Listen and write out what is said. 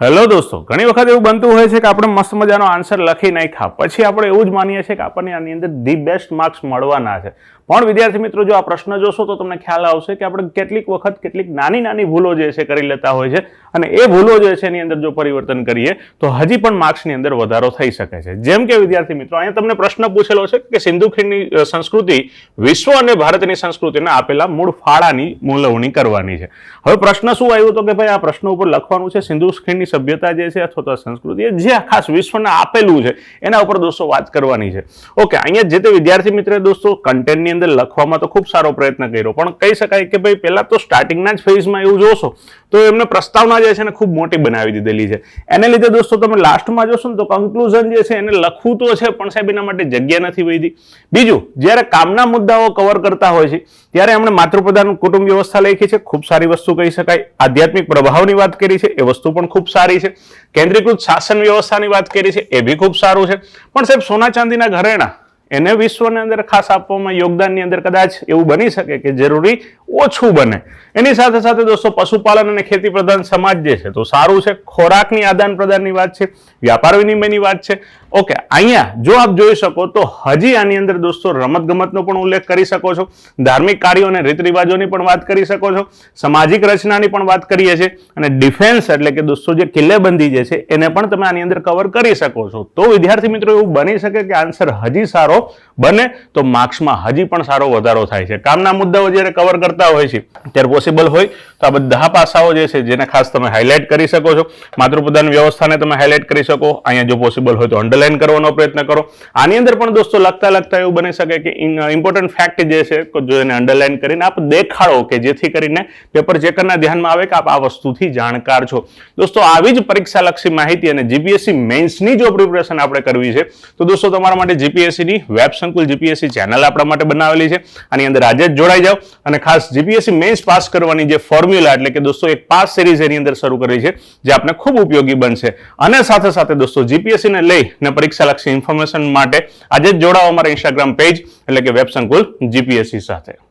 Hello દોસ્તો, ઘણી વખત એવું બનતું હોય છે કે આપણે મસ્ત મજાનો આન્સર લખી નાખ્યા પછી આપણે એવું જ માનીએ છીએ કે આપણને આની અંદર ધી બેસ્ટ માર્ક્સ મળવાના છે. પણ વિદ્યાર્થી મિત્રો, જો આ પ્રશ્ન જોશો તો તમને ખ્યાલ આવશે કે આપણે કેટલીક વખત કેટલીક નાની નાની ભૂલો જે છે કરી લેતા હોય છે, અને એ ભૂલો જે છે એની અંદર જો પરિવર્તન કરીએ તો હજી પણ માર્ક્સની અંદર વધારો થઈ શકે છે. જેમ કે વિદ્યાર્થી મિત્રો, અહીંયા તમને પ્રશ્ન પૂછેલો છે કે સિંધુ ખીણની સંસ્કૃતિ વિશ્વ અને ભારતની સંસ્કૃતિને આપેલા મૂળ ફાળાની મૂલવણી કરવાની છે. હવે પ્રશ્ન શું આવ્યો હતો કે ભાઈ આ પ્રશ્ન ઉપર લખવાનું છે સિંધુ ખીણની સભ્યતા જે છે અથવા તો સંસ્કૃતિ જે ખાસ વિશ્વને આપેલું છે એના ઉપર દોસ્તો વાત કરવાની છે. ઓકે, અહીંયા જે તે વિદ્યાર્થી મિત્રે દોસ્તો કન્ટેન્ટની અંદર લખવામાં તો ખૂબ સારો પ્રયત્ન કર્યો, પણ કહી શકાય કે ભાઈ પહેલા તો સ્ટાર્ટિંગના જ ફેઝમાં એવું જોશો તો એમને પ્રસ્તાવના જે છે ને ખૂબ મોટી બનાવી દીધેલી છે. એને લીધે દોસ્તો તમે લાસ્ટમાં જોશો ને તો કન્ક્લુઝન જે છે એને લખવું તો છે પણ સાહેબ એના માટે જગ્યા નથી વધી. બીજું, જ્યારે કામના મુદ્દાઓ કવર કરતા હોય છે ત્યારે એમણે માતૃપ્રધાન કુટુંબ વ્યવસ્થા લખી છે, ખૂબ સારી વસ્તુ કહી શકાય. આધ્યાત્મિક પ્રભાવની વાત કરી છે, એ વસ્તુ પણ ખૂબ સારી છે. કેન્દ્રીકૃત શાસન વ્યવસ્થાની વાત કરી છે, એ બી ખૂબ સારું છે. પણ સાહેબ સોના ચાંદીના ઘરેણા એને વિશ્વની અંદર ખાસ આપવામાં યોગદાનની અંદર કદાચ એવું બની શકે કે જરૂરી ઓછું બને. એની સાથે સાથે દોસ્તો પશુપાલન અને ખેતી પ્રધાન સમાજ જે છે તો સારું છે. ખોરાકની આદાન પ્રદાનની વાત છે, વ્યાપાર વિનિમયની વાત છે. ઓકે, અહીંયા જો આપ જોઈ શકો તો હજી આની અંદર દોસ્તો રમત ગમતનો પણ ઉલ્લેખ કરી શકો છો, ધાર્મિક કાર્યો અને રીત રિવાજોની પણ વાત કરી શકો છો, સામાજિક રચનાની પણ વાત કરીએ છીએ, અને ડિફેન્સ એટલે કે દોસ્તો જે કિલ્લેબંધી જે છે એને પણ તમે આની અંદર કવર કરી શકો છો. તો વિદ્યાર્થી મિત્રો, એવું બની શકે કે આન્સર હજી સારો બને તો માર્ક્સમાં હજી પણ સારો વધારો થાય છે. કામના મુદ્દાઓ જ્યારે કવર કરતા હોય છે ત્યારે પોસિબલ હોય તો આ બધા પાસાઓ જે છે જેને ખાસ તમે હાઇલાઇટ કરી શકો છો. માતૃપ્રધાન વ્યવસ્થાને તમે હાઇલાઇટ કરી શકો. અહીંયા જો પોસિબલ હોય તો અંડરલાઇન કરવાનો પ્રયત્ન કરો. આની અંદર પણ દોસ્તો લખતા એવું બની શકે કે ઇમ્પોર્ટન્ટ ફેક્ટ જે છે જો એને અંડરલાઇન કરીને આપ દેખાડો કે જેથી કરીને પેપર ચેકરના ધ્યાનમાં આવે કે આપ આ વસ્તુથી જાણકાર છો. દોસ્તો, આવી જ પરીક્ષાલક્ષી માહિતી અને જીપીએસસી મેન્સની જો પ્રિપરેશન આપણે કરવી છે તો દોસ્તો તમારા માટે જીપીએસસીની વેબ સંકુલ જીપીએસસી ચેનલ આપણા માટે બનાવેલી છે. આની અંદર આજે જ જોડાઈ જાઓ અને ખાસ જીપીએસસી મેન્સ પાસ કરવાની જે ફોર્મ્યુલા એટલે કે દોસ્તો એક પાસ સિરીઝ એની અંદર શરૂ કરી છે જે આપને ખૂબ ઉપયોગી બનશે. અને સાથે સાથે દોસ્તો જીપીએસસીને લઈને પરીક્ષાલક્ષી ઇન્ફોર્મેશન માટે આજે જ જોડાઓ અમારા ઇન્સ્ટાગ્રામ પેજ એટલે કે વેબ સંકુલ જીપીએસસી સાથે.